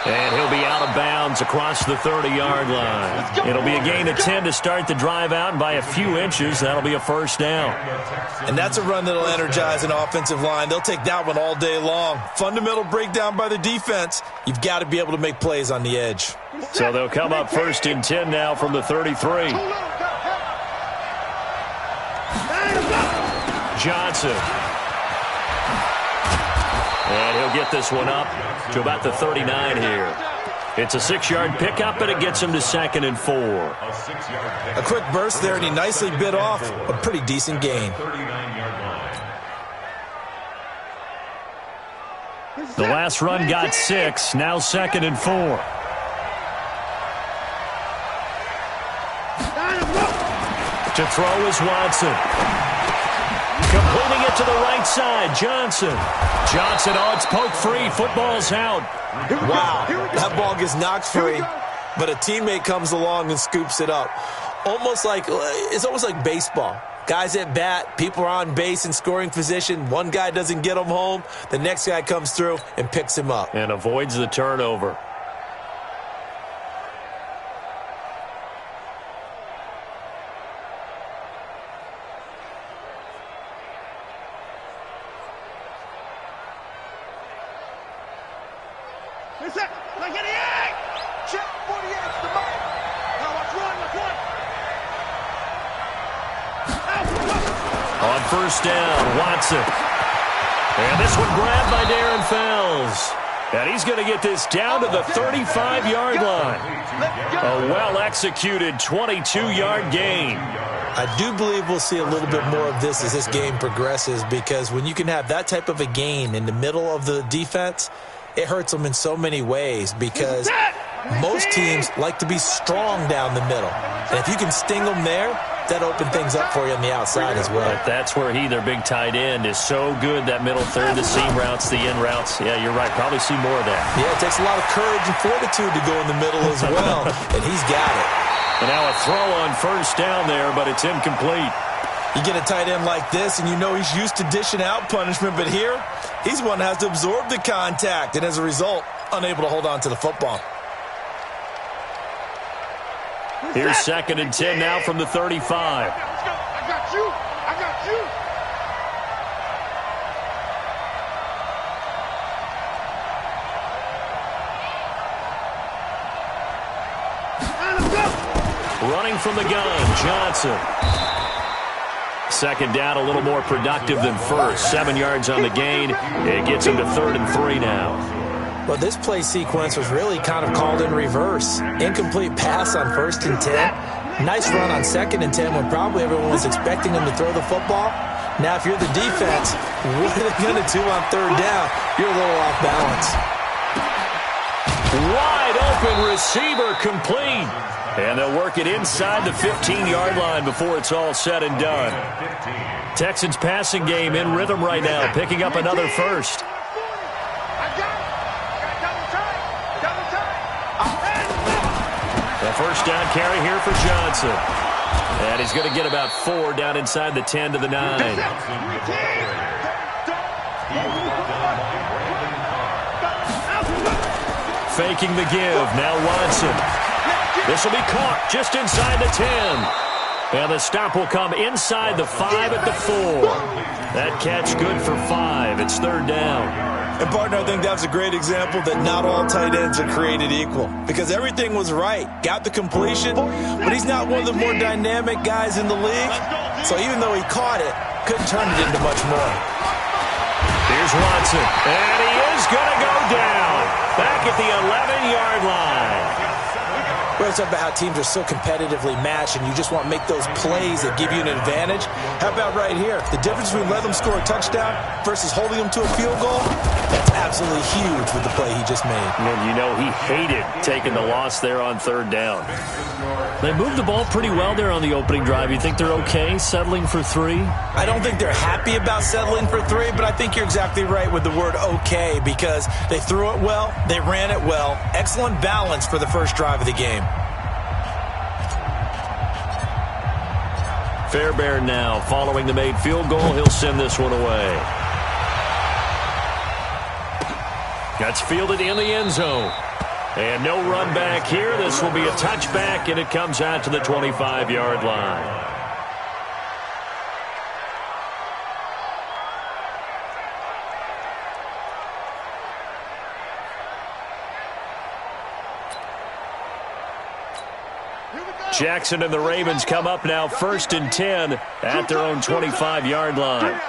And he'll be out of bounds across the 30-yard line. It'll be a gain of 10 to start the drive out, and by a few inches, that'll be a first down. And that's a run that'll energize an offensive line. They'll take that one all day long. Fundamental breakdown by the defense. You've got to be able to make plays on the edge. So they'll come up first and 10 now from the 33. Johnson. And he'll get this one up to about the 39 here. It's a 6-yard pickup, and it gets him to 2nd and 4. A quick burst there, and he nicely bit off a pretty decent gain. The last run got 6, now 2nd and 4. To throw is Watson. Completing it to the right side, Johnson. Oh, it's poke free. Football's out. Wow, that ball gets knocked free, but a teammate comes along and scoops it up. It's almost like baseball. Guys at bat, people are on base in scoring position. One guy doesn't get him home. The next guy comes through and picks him up. And avoids the turnover. On first down, Watson. And this one grabbed by Darren Fells. And he's going to get this down to the 35-yard line. A well-executed 22-yard gain. I do believe we'll see a little bit more of this as this game progresses, because when you can have that type of a gain in the middle of the defense, it hurts them in so many ways, because most teams like to be strong down the middle. And if you can sting them there, that open things up for you on the outside as well. But that's where their big tight end, is so good. That middle third, the seam routes, the in routes. Yeah, you're right. Probably see more of that. Yeah, it takes a lot of courage and fortitude to go in the middle as well, and he's got it. And now a throw on first down there, but it's incomplete. You get a tight end like this, and you know he's used to dishing out punishment, but here, he's one that has to absorb the contact, and as a result, unable to hold on to the football. Here's 2nd and 10 now from the 35. I got you. Running from the gun, Johnson. 2nd down, a little more productive than first. 7 yards on the gain. It gets him to 3rd and 3 now. Well, this play sequence was really kind of called in reverse. Incomplete pass on 1st and 10. Nice run on 2nd and 10 when probably everyone was expecting him to throw the football. Now, if you're the defense, what are they going to do on 3rd down? You're a little off balance. Wide open receiver, complete. And they'll work it inside the 15-yard line before it's all said and done. Texans passing game in rhythm right now, picking up another first. The first down carry here for Johnson. And he's going to get about 4 down inside the 10 to the 9. Faking the give. Now Watson. This will be caught just inside the 10. And the stop will come inside the 5 at the 4. That catch good for 5. It's 3rd down. And, partner, I think that's a great example that not all tight ends are created equal, because everything was right. Got the completion, but he's not one of the more dynamic guys in the league. So even though he caught it, couldn't turn it into much more. Here's Watson, and he is going to go down back at the 11-yard line. We always talk about how teams are so competitively matched, and you just want to make those plays that give you an advantage. How about right here? The difference between letting them score a touchdown versus holding them to a field goal, that's absolutely huge with the play he just made. And you know he hated taking the loss there on 3rd down. They moved the ball pretty well there on the opening drive. You think they're okay settling for 3? I don't think they're happy about settling for 3, but I think you're exactly right with the word okay, because they threw it well, they ran it well. Excellent balance for the first drive of the game. Fairbairn now following the made field goal. He'll send this one away. That's fielded in the end zone. And no run back here. This will be a touchback, and it comes out to the 25-yard line. Jackson and the Ravens come up now 1st and 10 at their own 25-yard line.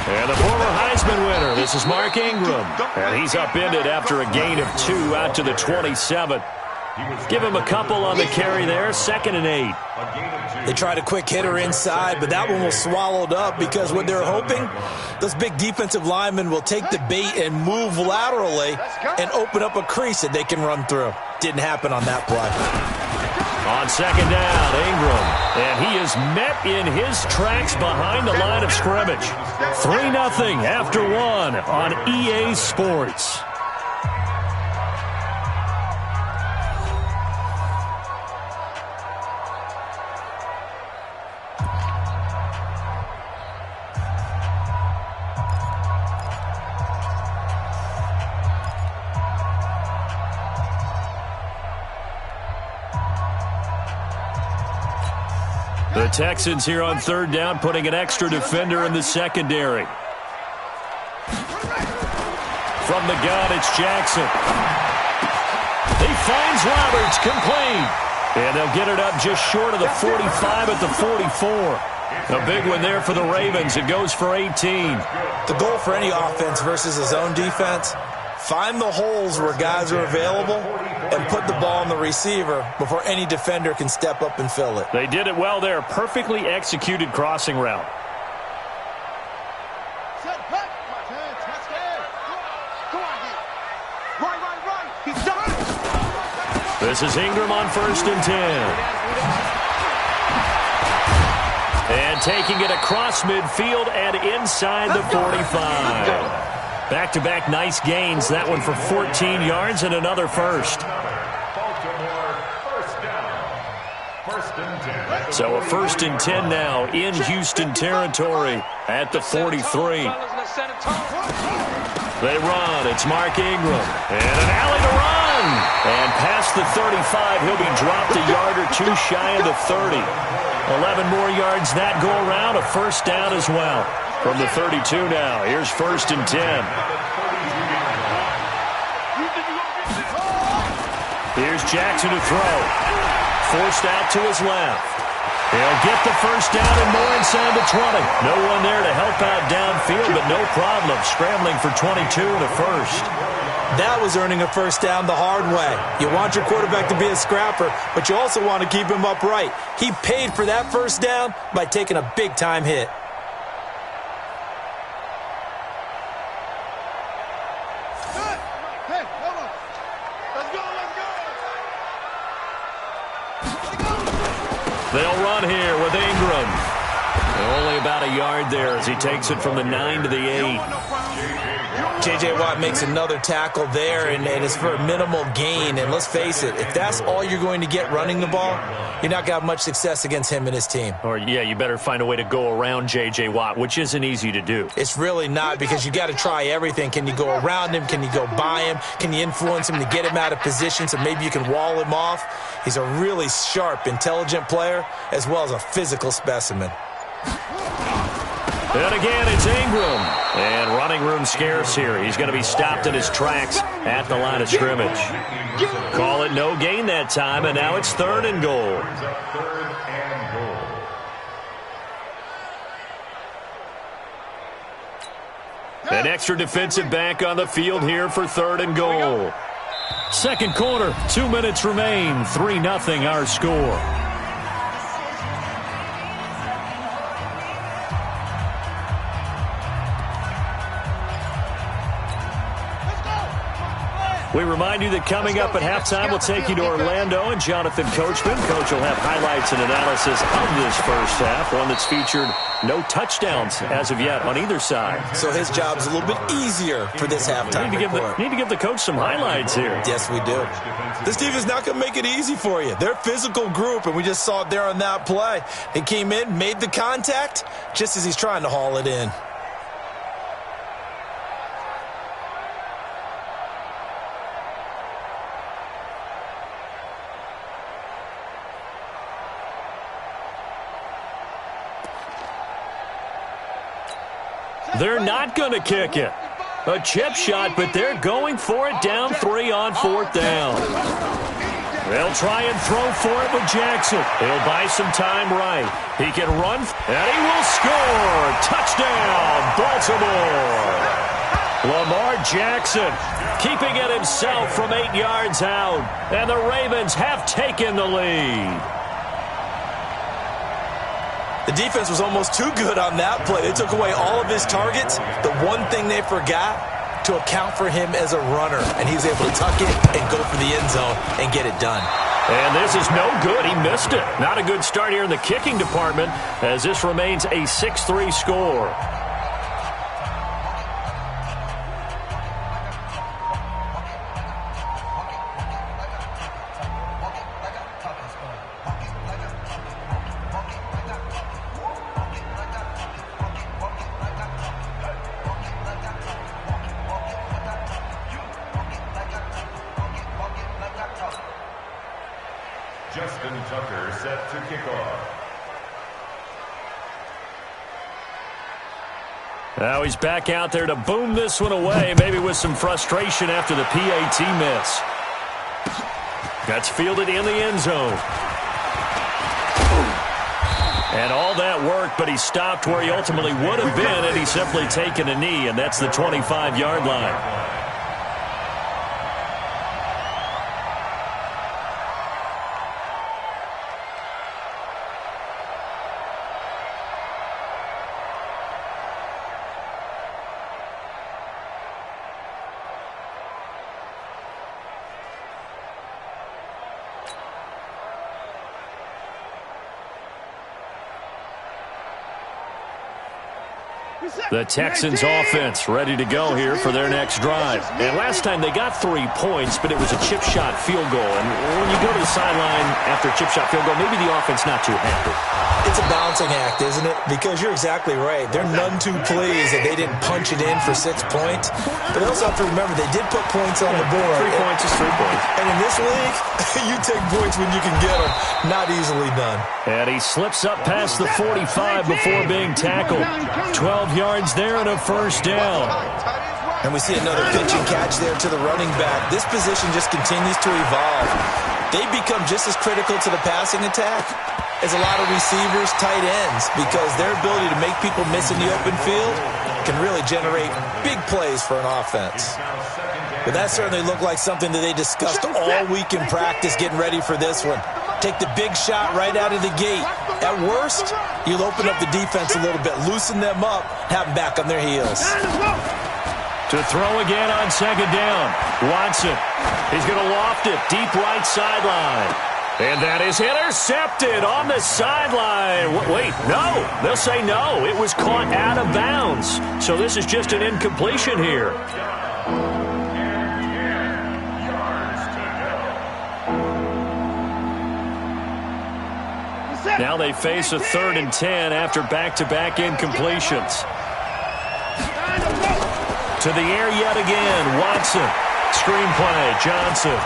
And the former Heisman winner, this is Mark Ingram. And he's upended after a gain of 2 out to the 27. Give him a couple on the carry there, 2nd and 8. They tried a quick hitter inside, but that one was swallowed up because what they're hoping, those big defensive linemen will take the bait and move laterally and open up a crease that they can run through. Didn't happen on that play. On 2nd down, Ingram. And he is met in his tracks behind the line of scrimmage. 3-0 after 1 on EA Sports. The Texans here on 3rd down, putting an extra defender in the secondary. From the gun, it's Jackson. He finds Roberts, complete. And they'll get it up just short of the 45 at the 44. A big one there for the Ravens. It goes for 18. The goal for any offense versus a zone defense, find the holes where guys are available and put the ball on the receiver before any defender can step up and fill it. They did it well there. Perfectly executed crossing route. This is Ingram on 1st and 10. And taking it across midfield and inside the 45. Back-to-back nice gains. That one for 14 yards and another first. So a 1st and 10 now in Houston territory at the 43. They run. It's Mark Ingram. And an alley to run. And past the 35, he'll be dropped a yard or 2 shy of the 30. 11 more yards that go around. A 1st down as well. From the 32 now, here's 1st and 10. Here's Jackson to throw. Forced out to his left. He'll get the 1st down and more inside the 20. No one there to help out downfield, but no problem. Scrambling for 22 and a 1st. That was earning a 1st down the hard way. You want your quarterback to be a scrapper, but you also want to keep him upright. He paid for that 1st down by taking a big-time hit. They'll run here with Ingram. Only about a yard there as he takes it from the 9 to the 8. J.J. Watt makes another tackle there, and it's for a minimal gain. And let's face it, if that's all you're going to get running the ball, you're not going to have much success against him and his team. Or, yeah, you better find a way to go around J.J. Watt, which isn't easy to do. It's really not, because you got to try everything. Can you go around him? Can you go by him? Can you influence him to get him out of position so maybe you can wall him off? He's a really sharp, intelligent player, as well as a physical specimen. And again, it's Ingram. And running room scarce here. He's going to be stopped in his tracks at the line of scrimmage. Call it no gain that time, and now it's 3rd and goal. An extra defensive back on the field here for 3rd and goal. Second quarter, 2 minutes remain. 3-0 our score. We remind you that coming up at halftime, we'll take you to Orlando and Jonathan Coachman. Coach will have highlights and analysis of this first half, one that's featured no touchdowns as of yet on either side. So his job's a little bit easier for this halftime report. Need to give the coach some highlights here. Yes, we do. This team is not going to make it easy for you. They're a physical group, and we just saw it there on that play. He came in, made the contact, just as he's trying to haul it in. They're not going to kick it. A chip shot, but they're going for it down 3 on 4th down. They'll try and throw for it with Jackson. He'll buy some time right. He can run, and he will score. Touchdown, Baltimore. Lamar Jackson keeping it himself from 8 yards out. And the Ravens have taken the lead. The defense was almost too good on that play. They took away all of his targets. The one thing they forgot, to account for him as a runner. And he was able to tuck it and go for the end zone and get it done. And this is no good. He missed it. Not a good start here in the kicking department as this remains a 6-3 score. Set to kick off. Now he's back out there to boom this one away, maybe with some frustration after the PAT miss. That's fielded in the end zone. And all that work, but he stopped where he ultimately would have been had he simply taken a knee, and that's the 25-yard line. The Texans offense ready to go here for their next drive. And last time they got 3 points, but it was a chip shot field goal. And when you go to the sideline after a chip shot field goal, maybe the offense not too happy. It's a balancing act, isn't it? Because you're exactly right. They're none too pleased that they didn't punch it in for 6 points. But they also have to remember they did put points on the board. 3 points is 3 points. And in this league, you take points when you can get them. Not easily done. And he slips up past the 45 before being tackled. 12 yards there and a first down. And we see another pitch and catch there to the running back. This position just continues to evolve. They become just as critical to the passing attack as a lot of receivers, tight ends, because their ability to make people miss in the open field can really generate big plays for an offense. But that certainly looked like something that they discussed all week in practice getting ready for this one. Take the big shot right out of the gate. At worst, you'll open up the defense a little bit, loosen them up, have them back on their heels. To throw again on second down. Watson. He's going to loft it deep right sideline. And that is intercepted on the sideline. Wait, no. They'll say no. It was caught out of bounds. So this is just an incompletion here. Now they face a 3rd and 10 after back-to-back incompletions. To the air yet again. Watson. Screenplay. Johnson.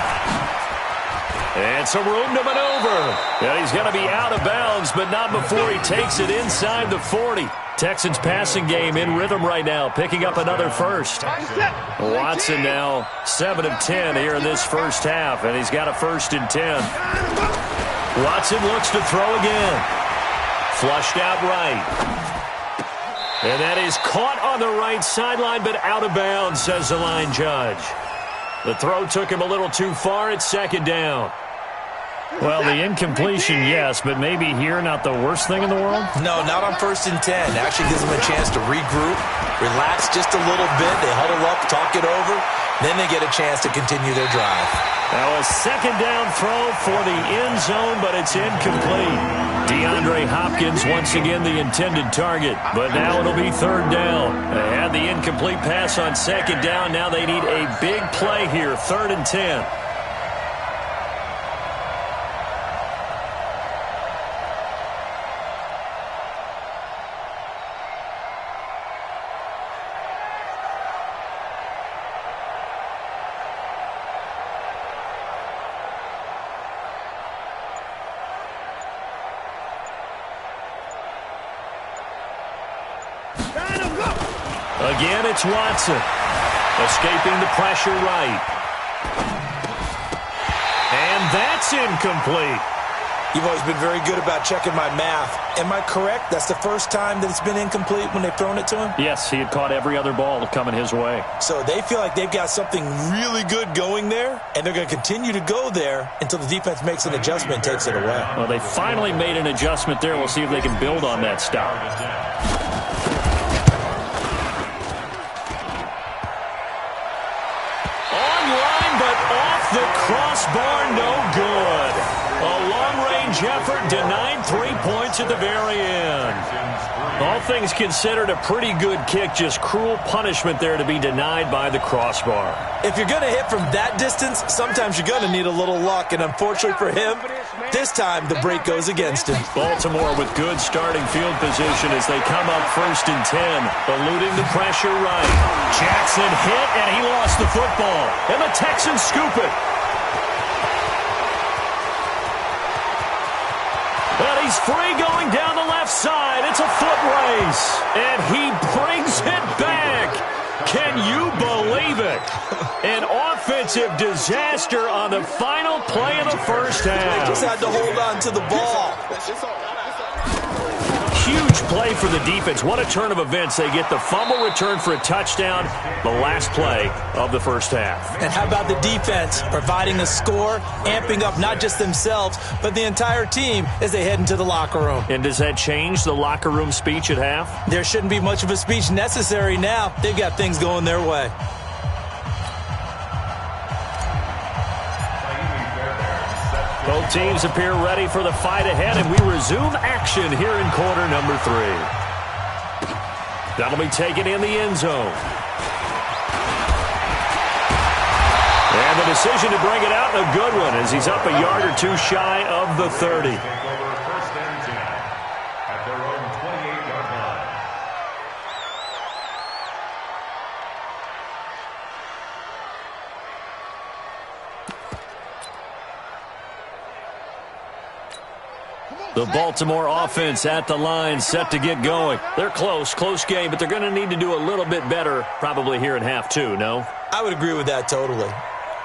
And some room to maneuver. And he's going to be out of bounds, but not before he takes it inside the 40. Texans passing game in rhythm right now, picking up another first. Watson now 7 of 10 here in this first half, and he's got a 1st and 10. Watson looks to throw again. Flushed out right. And that is caught on the right sideline, but out of bounds, says the line judge. The throw took him a little too far. It's 2nd down. Well, the incompletion, yes, but maybe here not the worst thing in the world? No, not on 1st and 10. Actually gives them a chance to regroup, relax just a little bit. They huddle up, talk it over. Then they get a chance to continue their drive. Now a 2nd down throw for the end zone, but it's incomplete. DeAndre Hopkins once again the intended target, but now it'll be 3rd down. They had the incomplete pass on 2nd down. Now they need a big play here, 3rd and 10. Again, it's Watson. Escaping the pressure right. And that's incomplete. You've always been very good about checking my math. Am I correct? That's the first time that it's been incomplete when they've thrown it to him? Yes, he had caught every other ball coming his way. So they feel like they've got something really good going there, and they're going to continue to go there until the defense makes an adjustment and takes it away. Well, they finally made an adjustment there. We'll see if they can build on that stop. Online, but off the crossbar, no good. A long-range effort denied 3 points at the very end. All things considered, a pretty good kick, just cruel punishment there to be denied by the crossbar. If you're going to hit from that distance, sometimes you're going to need a little luck, and unfortunately for him, this time the break goes against him. Baltimore with good starting field position as they come up 1st and 10, eluding the pressure right. Jackson hit, and he lost the football, and the Texans scoop it. And he's free going down the left side. It's a foot race. And he brings it back. Can you believe it? An offensive disaster on the final play of the first half. They just had to hold on to the ball. Huge play for the defense. What a turn of events. They get the fumble return for a touchdown, the last play of the first half. And how about the defense providing a score, amping up not just themselves, but the entire team as they head into the locker room. And does that change the locker room speech at half? There shouldn't be much of a speech necessary now. They've got things going their way. Both teams appear ready for the fight ahead, and we resume action here in quarter number 3. That'll be taken in the end zone. And the decision to bring it out, a good one, as he's up a yard or two shy of the 30. The Baltimore offense at the line, set to get going. They're close game, but they're going to need to do a little bit better probably here in half 2, no? I would agree with that totally.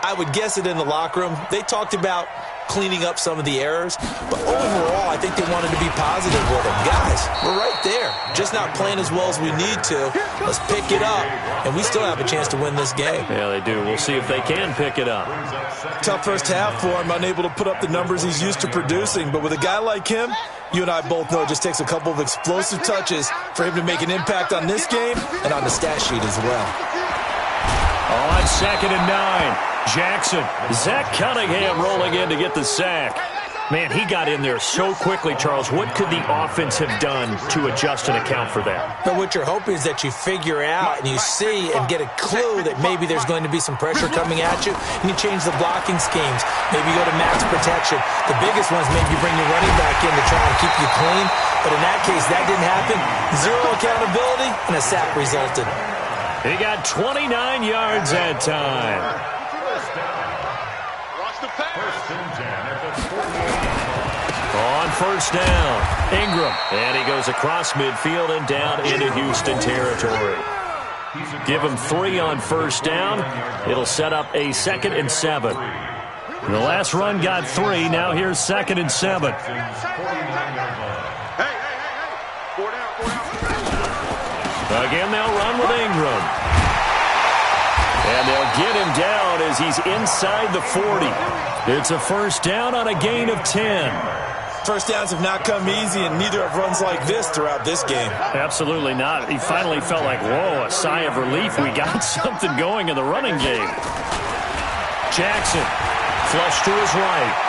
I would guess it in the locker room. They talked about cleaning up some of the errors, but overall, I think they wanted to be positive with them. Guys, we're right there. Just not playing as well as we need to. Let's pick it up, and we still have a chance to win this game. Yeah, they do. We'll see if they can pick it up. Tough first half for him, unable to put up the numbers he's used to producing, but with a guy like him, you and I both know it just takes a couple of explosive touches for him to make an impact on this game and on the stat sheet as well. On 2nd and 9. Jackson, Zach Cunningham rolling in to get the sack. Man, he got in there so quickly, Charles. What could the offense have done to adjust and account for that? But what you're hoping is that you figure out and you see and get a clue that maybe there's going to be some pressure coming at you, and you change the blocking schemes. Maybe go to max protection. The biggest ones, maybe you bring your running back in to try and keep you clean. But in that case, that didn't happen. Zero accountability, and a sack resulted. He got 29 yards that time. On 1st down, Ingram. And he goes across midfield and down into Houston territory. Give him 3 on 1st down. It'll set up a 2nd and 7. The last run got 3. Now here's 2nd and 7. Again, they'll run with Ingram. And they'll get him down as he's inside the 40. It's a 1st down on a gain of 10. First downs have not come easy, and neither have runs like this throughout this game. Absolutely not. He finally felt like, whoa, a sigh of relief. We got something going in the running game. Jackson, flush to his right.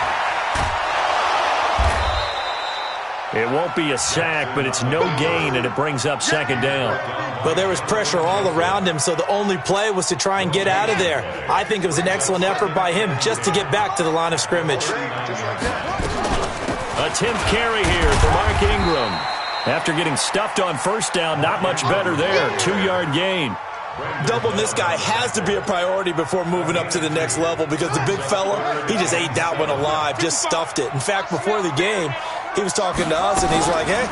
It won't be a sack, but it's no gain, and it brings up 2nd down. Well, there was pressure all around him, so the only play was to try and get out of there. I think it was an excellent effort by him just to get back to the line of scrimmage. A 10th carry here for Mark Ingram. After getting stuffed on 1st down, not much better there. 2-yard gain. Doubling this guy has to be a priority before moving up to the next level, because the big fella, he just ate that one alive, just stuffed it. In fact, before the game, he was talking to us, and he's like, hey,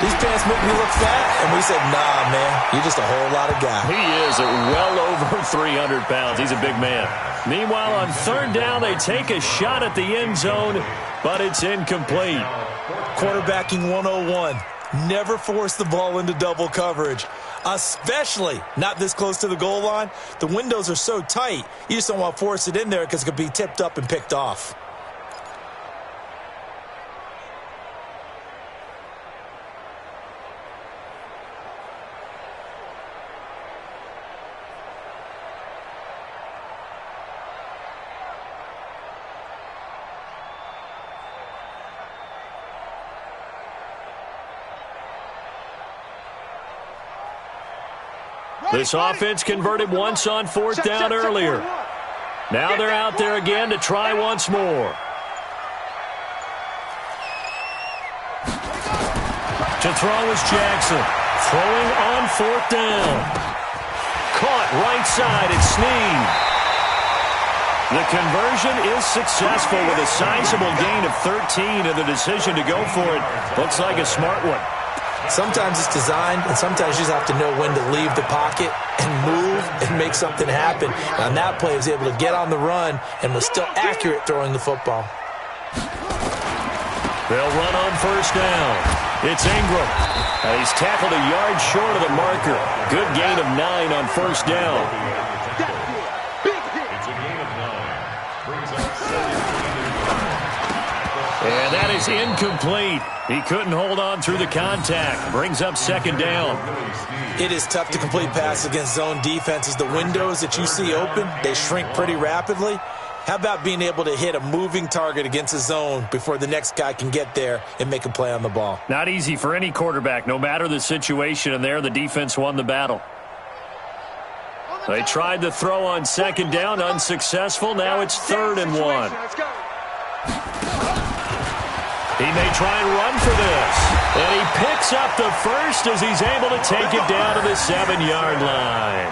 These pants make me look fat. And we said, nah, man, you're just a whole lot of guy. He is at well over 300 pounds. He's a big man. Meanwhile, on third down, they take a shot at the end zone, but it's incomplete. Quarterbacking 101. Never force the ball into double coverage, especially not this close to the goal line. The windows are so tight, you just don't want to force it in there because it could be tipped up and picked off. This offense converted once on fourth down earlier. Now they're out there again to try once more. To throw is Jackson. Throwing on fourth down. Caught right side. It's Snead. The conversion is successful with a sizable gain of 13, and the decision to go for it looks like a smart one. Sometimes it's designed, and sometimes you just have to know when to leave the pocket and move and make something happen. And on that play, he was able to get on the run and was still accurate throwing the football. They'll run on first down. It's Ingram. And he's tackled a yard short of the marker. Good gain of 9 on first down. It's a gain of 9. Brings up 17. And that is incomplete. He couldn't hold on through the contact. Brings up second down. It is tough to complete passes against zone defenses. The windows that you see open, they shrink pretty rapidly. How about being able to hit a moving target against a zone before the next guy can get there and make a play on the ball? Not easy for any quarterback, no matter the situation, and there the defense won the battle. They tried to throw on second down, unsuccessful. Now it's 3rd and 1. He may try and run for this. And he picks up the first as he's able to take it down to the 7-yard line.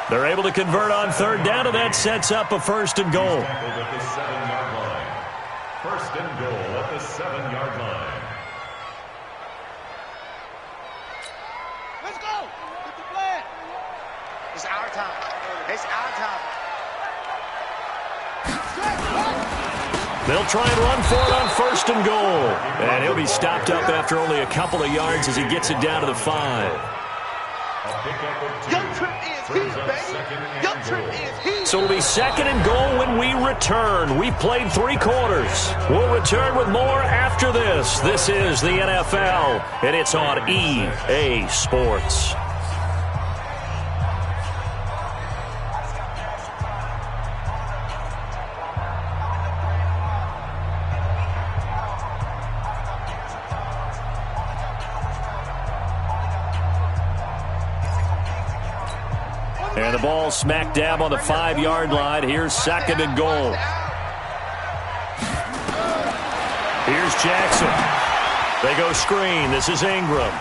They're able to convert on third down, and that sets up a 1st and goal. At the 7-yard line. 1st and goal at the 7-yard line. Let's go. Get the flag. It's our time. It's our time. They'll try and run for it on 1st and goal. And he'll be stopped up after only a couple of yards as he gets it down to the 5. Young Trip is here, baby. Young Trip is here. So it'll be 2nd and goal when we return. We've played 3 quarters. We'll return with more after this. This is the NFL, and it's on EA Sports. And the ball smack dab on the 5-yard line. Here's 2nd and goal. Here's Jackson. They go screen. This is Ingram.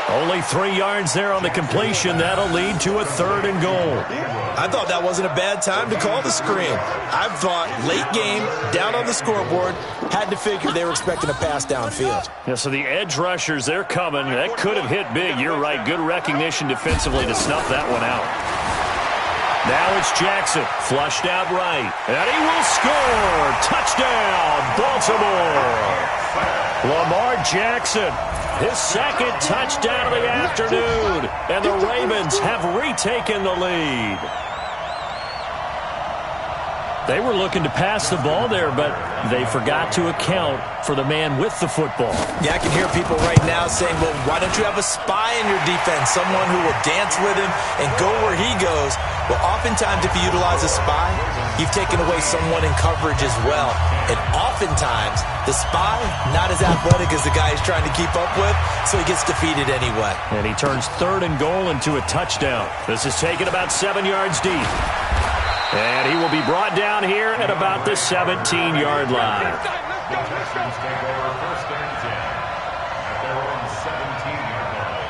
Only 3 yards there on the completion. That'll lead to a 3rd and goal. I thought that wasn't a bad time to call the screen. I thought late game, down on the scoreboard, had to figure they were expecting a pass downfield. Yeah, so the edge rushers, they're coming. That could have hit big. You're right. Good recognition defensively to snuff that one out. Now it's Jackson, flushed out right. And he will score. Touchdown, Baltimore. Lamar Jackson, his 2nd touchdown of the afternoon. And the Ravens have retaken the lead. They were looking to pass the ball there, but they forgot to account for the man with the football. Yeah, I can hear people right now saying, well, why don't you have a spy in your defense, someone who will dance with him and go where he goes? Well, oftentimes if you utilize a spy, you've taken away someone in coverage as well. And oftentimes, the spy, not as athletic as the guy he's trying to keep up with, so he gets defeated anyway. And he turns 3rd and goal into a touchdown. This is taken about 7 yards deep. And he will be brought down here at about the 17-yard line. The Texans take over 1st and 10 at their own 17-yard line.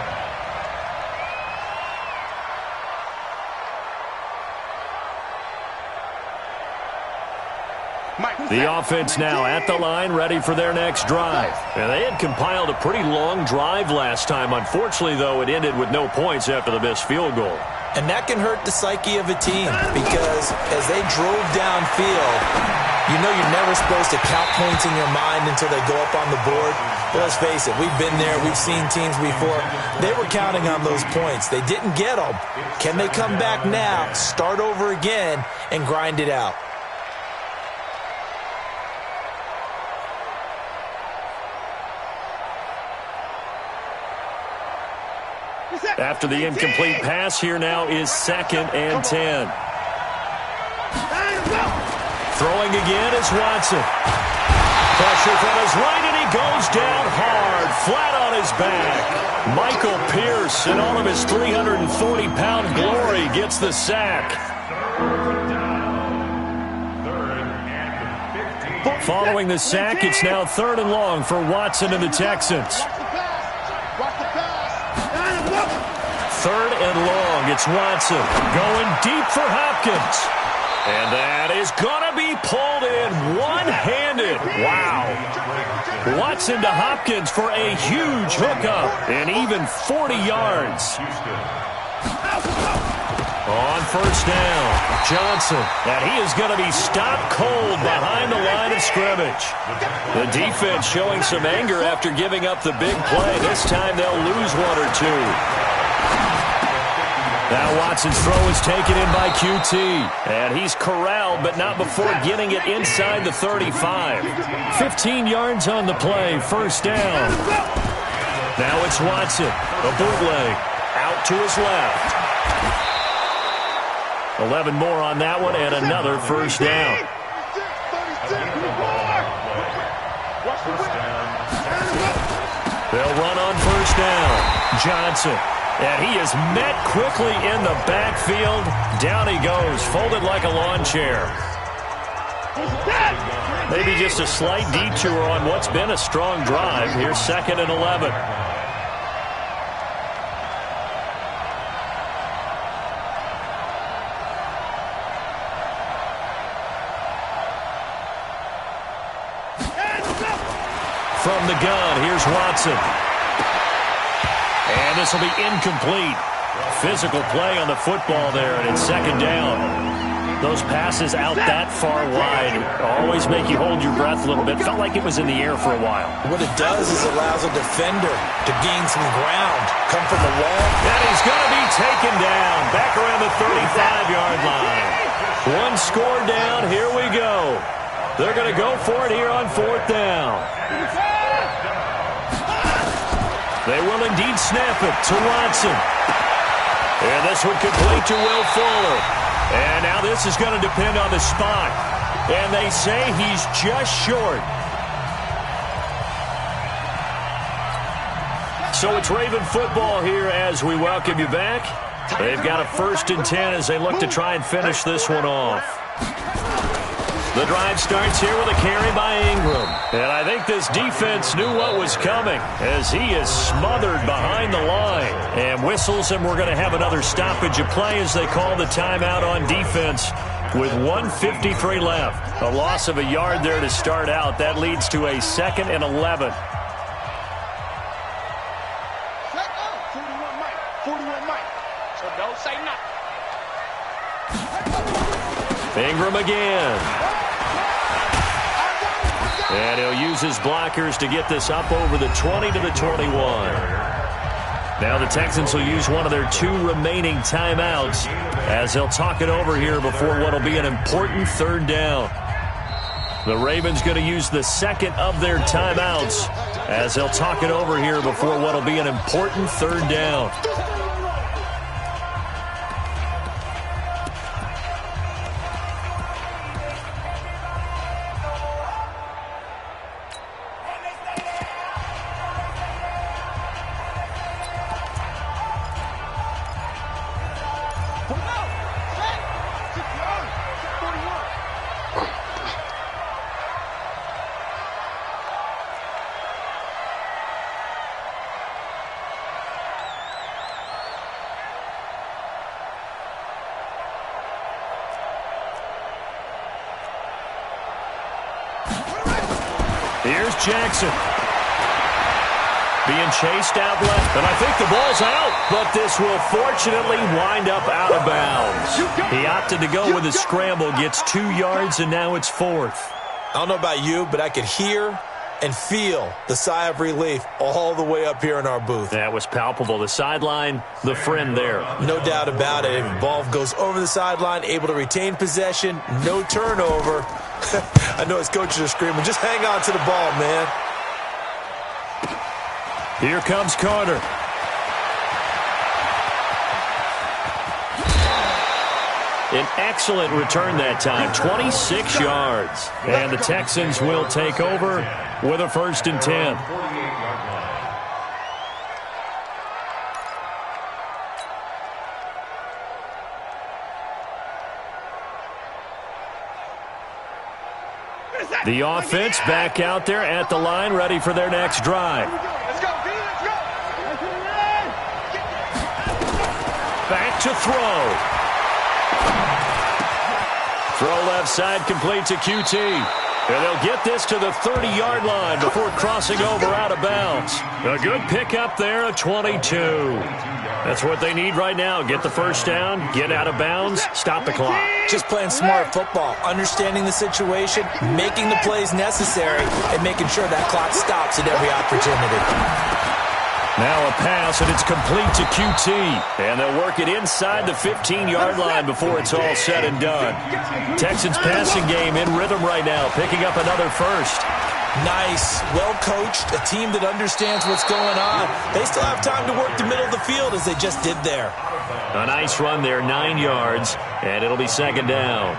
The offense now at the line, ready for their next drive. And they had compiled a pretty long drive last time. Unfortunately, though, it ended with no points after the missed field goal. And that can hurt the psyche of a team because as they drove downfield, you know you're never supposed to count points in your mind until they go up on the board. But let's face it, we've been there. We've seen teams before. They were counting on those points. They didn't get them. Can they come back now, start over again, and grind it out? After the incomplete pass, here now is 2nd and 10. Throwing again is Watson. Pressure from his right, and he goes down hard, flat on his back. Michael Pierce, in all of his 340-pound glory, gets the sack. Following the sack, it's now 3rd and long for Watson and the Texans. 3rd and long, it's Watson going deep for Hopkins. And that is going to be pulled in one-handed. Wow. Watson to Hopkins for a huge hookup and even 40 yards. On 1st down, Johnson. And he is going to be stopped cold behind the line of scrimmage. The defense showing some anger after giving up the big play. This time they'll lose 1 or 2. Now Watson's throw is taken in by QT. And he's corralled, but not before getting it inside the 35. 15 yards on the play, 1st down. Now it's Watson, a bootleg, out to his left. 11 more on that one, and another 1st down. They'll run on 1st down. Johnson. And he is met quickly in the backfield. Down he goes, folded like a lawn chair. Maybe just a slight detour on what's been a strong drive. Here's 2nd and 11. From the gun, here's Watson. And this will be incomplete. Physical play on the football there, and it's 2nd down. Those passes out that far wide always make you hold your breath a little bit. Felt like it was in the air for a while. What it does is allows a defender to gain some ground, come from the wall. And he's going to be taken down back around the 35-yard line. 1 score down. Here we go. They're going to go for it here on 4th down. They will indeed snap it to Watson. And this one complete to Will Fuller. And now this is going to depend on the spot. And they say he's just short. So it's Raven football here as we welcome you back. They've got a 1st and 10 as they look to try and finish this one off. The drive starts here with a carry by Ingram. And I think this defense knew what was coming as he is smothered behind the line. And whistles, and we're going to have another stoppage of play as they call the timeout on defense with 1:53 left. A loss of a yard there to start out. That leads to a 2nd and 11. 41 Mike. So don't say nothing. Ingram again. And he'll use his blockers to get this up over the 20 to the 21. Now the Texans will use one of their 2 remaining timeouts as they'll talk it over here before what will be an important 3rd down. The Ravens going to use the 2nd of their timeouts as they'll talk it over here before what will be an important 3rd down. Here's Jackson. Being chased out left, and I think the ball's out, but this will fortunately wind up out of bounds. He opted to go with a scramble, gets 2 yards, and now it's 4th. I don't know about you, but I could hear and feel the sigh of relief all the way up here in our booth. That was palpable. The sideline, the friend there. No doubt about it. The ball goes over the sideline, able to retain possession, no turnover. I know his coaches are screaming, just hang on to the ball, man. Here comes Carter. An excellent return that time, 26 yards. And the Texans will take over with a 1st and 10. The offense back out there at the line, ready for their next drive. Let's go, B, let's go. Back to throw. Throw left side, complete to QT. And they'll get this to the 30-yard line before crossing over out of bounds. A good pickup there of 22. That's what they need right now. Get the first down, get out of bounds, stop the clock. Just playing smart football, understanding the situation, making the plays necessary, and making sure that clock stops at every opportunity. Now a pass, and it's complete to QT. And they'll work it inside the 15-yard line before it's all said and done. Texans passing game in rhythm right now, picking up another first. Nice, well-coached, a team that understands what's going on. They still have time to work the middle of the field as they just did there. A nice run there, 9 yards, and it'll be 2nd down.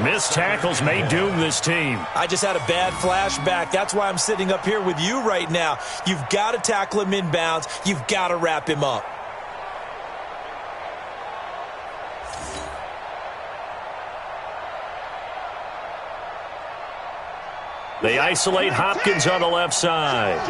Missed tackles may doom this team. I just had a bad flashback. That's why I'm sitting up here with you right now. You've got to tackle him inbounds. You've got to wrap him up. They isolate Hopkins on the left side.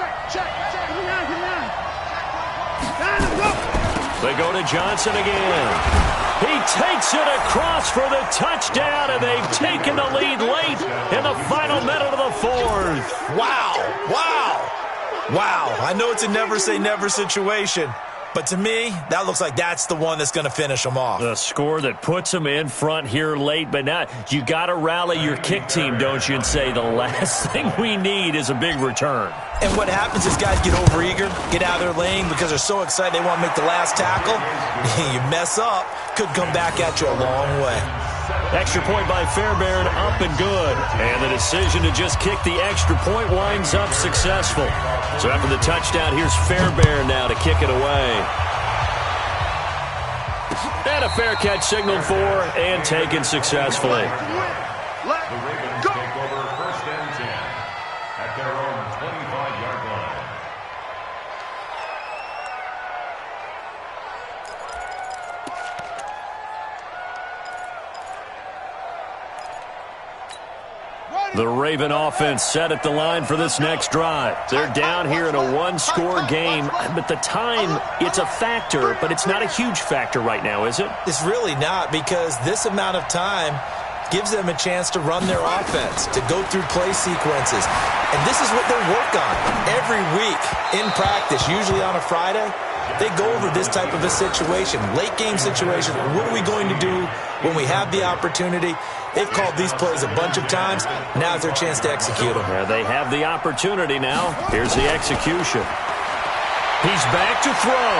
They go to Johnson again. He takes it across for the touchdown, and they've taken the lead late in the final minute of the 4th. Wow, wow, wow. I know it's a never-say-never situation, but to me, that looks like that's the one that's going to finish them off. The score that puts them in front here late, but now you got to rally your kick team, don't you, and say the last thing we need is a big return. And what happens is guys get overeager, get out of their lane because they're so excited they want to make the last tackle. You mess up, could come back at you a long way. Extra point by Fairbairn, up and good. And the decision to just kick the extra point winds up successful. So after the touchdown, here's Fairbairn now to kick it away. And a fair catch signaled for and taken successfully. The Ravens take over 1st and 10 at their own 25-yard line. The Raven offense set at the line for this next drive. They're down here in a one-score game, but the time, it's a factor, but it's not a huge factor right now, is it? It's really not, because this amount of time gives them a chance to run their offense, to go through play sequences. And this is what they work on every week in practice, usually on a Friday. They go over this type of a situation, late game situation. What are we going to do when we have the opportunity? They've called these plays a bunch of times. Now's their chance to execute them. Yeah, they have the opportunity now. Here's the execution. He's back to throw.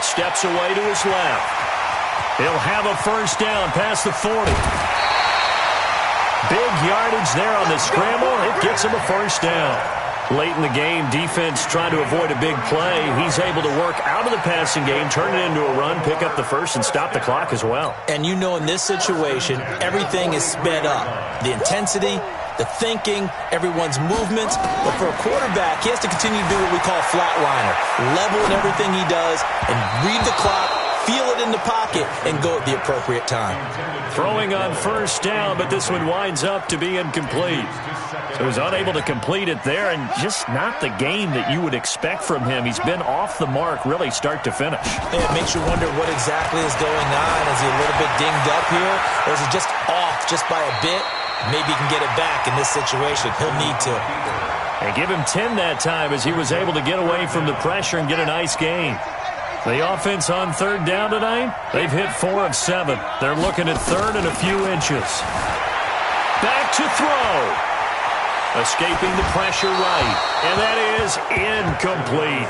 Steps away to his left. He'll have a first down past the 40. Big yardage there on the scramble. It gets him a first down. Late in the game, defense trying to avoid a big play. He's able to work out of the passing game, turn it into a run, pick up the first, and stop the clock as well. And you know in this situation, everything is sped up. The intensity, the thinking, everyone's movements. But for a quarterback, he has to continue to do what we call flatliner. Level in everything he does and read the clock, feel it in the pocket, and go at the appropriate time. Throwing on first down, but this one winds up to be incomplete. So he was unable to complete it there, and just not the game that you would expect from him. He's been off the mark really start to finish. It makes you wonder what exactly is going on. Is he a little bit dinged up here, or is he just off just by a bit? maybe he can get it back in this situation. He'll need to. And give him 10 that time as he was able to get away from the pressure and get a nice gain. The offense on third down tonight, they've hit 4 of 7. They're looking at third and a few inches. Back to throw. Escaping the pressure right. And that is incomplete.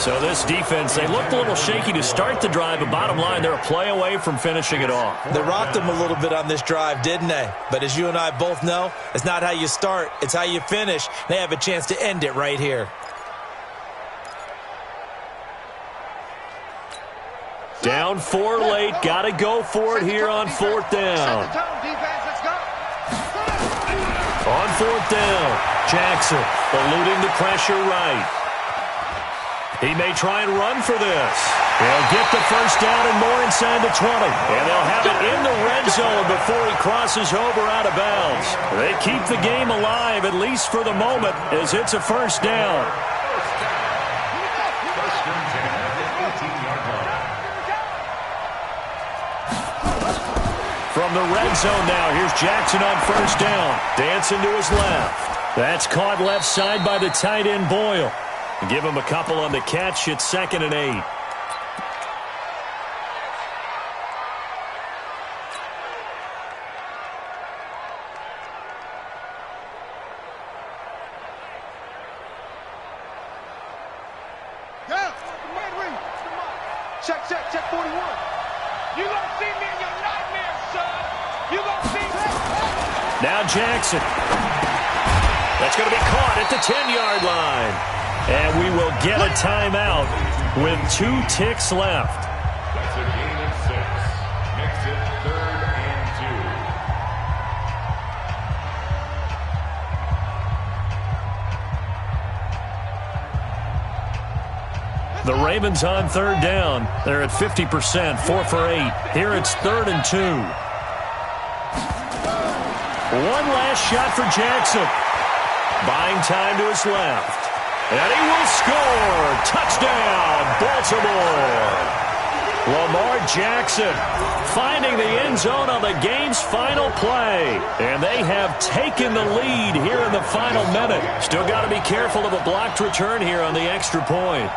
So this defense, they looked a little shaky to start the drive, but bottom line, they're a play away from finishing it off. They rocked them a little bit on this drive, didn't they? But as you and I both know, it's not how you start, it's how you finish. They have a chance to end it right here. Down 4 late, got to go for it here on 4th down. On 4th down, Jackson eluding the pressure right. He may try and run for this. He'll get the first down and more inside the 20. And they'll have it in the red zone before he crosses over out of bounds. They keep the game alive, at least for the moment, as it's a first down. From the red zone now, here's Jackson on first down. Dancing to his left. That's caught left side by the tight end Boyle. Give him a couple on the catch. It's 2nd and 8. Check 41. You gonna see me in your nightmares, son. You gonna see me. Now Jackson. That's going to be caught at the 10-yard line. And we will get a timeout with 2 ticks left. That's a gain of 6. Makes it 3rd and 2. The Ravens on third down. They're at 50%, 4 for 8. Here it's 3rd and 2. One last shot for Jackson. Buying time to his left. And he will score. Touchdown, Baltimore. Lamar Jackson finding the end zone on the game's final play. And they have taken the lead here in the final minute. Still got to be careful of a blocked return here on the extra point.